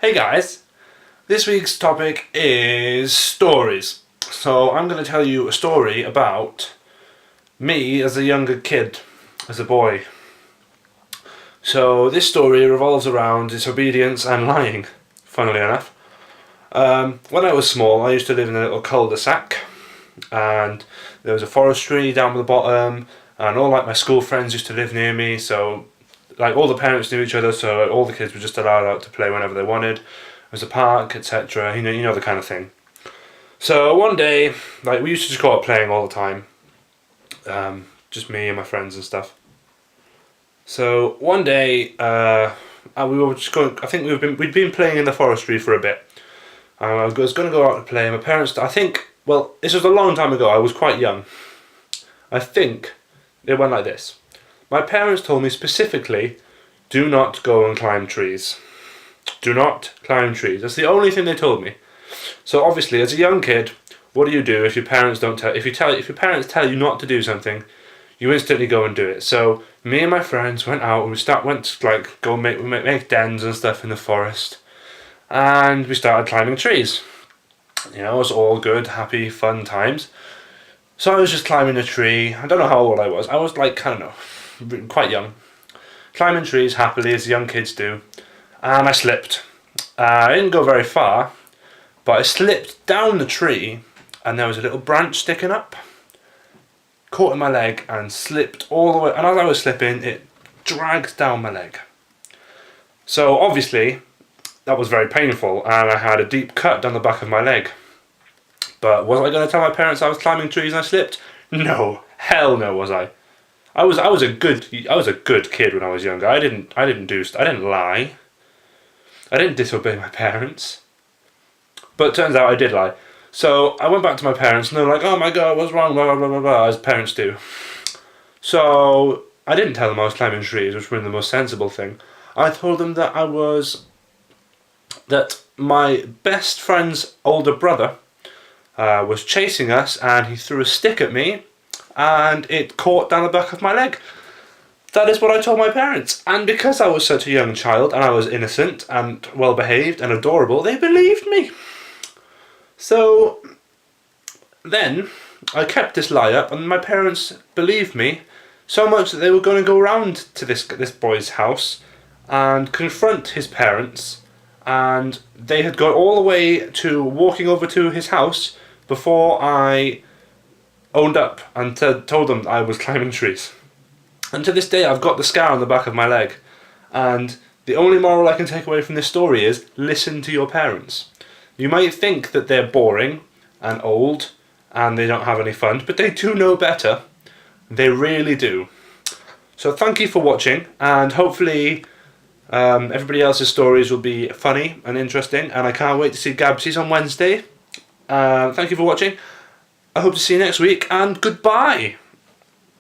Hey guys, this week's topic is stories. So I'm going to tell you a story about me as a younger kid, as a boy. So this story revolves around disobedience and lying, funnily enough. When I was small, I used to live in a little cul-de-sac, and there was a forestry down the bottom, and all my school friends used to live near me, so all the parents knew each other, so all the kids were just allowed out to play whenever they wanted. There was a park, etc. You know the kind of thing. So one day, we used to just go out playing all the time, just me and my friends and stuff. So one day, we were just going. I think we'd been playing in the forestry for a bit. I was going to go out to play. My parents, this was a long time ago. I was quite young. I think it went like this. My parents told me specifically, do not go and climb trees. Do not climb trees. That's the only thing they told me. So obviously, as a young kid, what do you do if your parents don't tell? If your parents tell you not to do something, you instantly go and do it. So me and my friends went out and we make dens and stuff in the forest, and we started climbing trees. You know, it was all good, happy, fun times. So I was just climbing a tree. I don't know how old I was. I was quite young, climbing trees happily as young kids do, and I slipped. I didn't go very far, but I slipped down the tree, and there was a little branch sticking up, caught in my leg and slipped all the way, and as I was slipping it dragged down my leg. So obviously that was very painful, and I had a deep cut down the back of my leg. But was I going to tell my parents I was climbing trees and I slipped? No, hell no was I. I was a good kid when I was younger. I didn't lie. I didn't disobey my parents. But it turns out I did lie. So I went back to my parents and they were like, "Oh my god, what's wrong?" Blah blah blah blah blah, as parents do. So I didn't tell them I was climbing trees, which would have been the most sensible thing. I told them that that my best friend's older brother was chasing us, and he threw a stick at me, and it caught down the back of my leg. That is what I told my parents. And because I was such a young child, and I was innocent, and well-behaved, and adorable, they believed me. So then, I kept this lie up, and my parents believed me so much that they were going to go round to this boy's house and confront his parents, and they had got all the way to walking over to his house before I owned up and told them I was climbing trees. And to this day I've got the scar on the back of my leg. And the only moral I can take away from this story is, listen to your parents. You might think that they're boring and old and they don't have any fun, but they do know better. They really do. So thank you for watching, and hopefully everybody else's stories will be funny and interesting, and I can't wait to see Gabsy's on Wednesday. Thank you for watching. I hope to see you next week, and goodbye!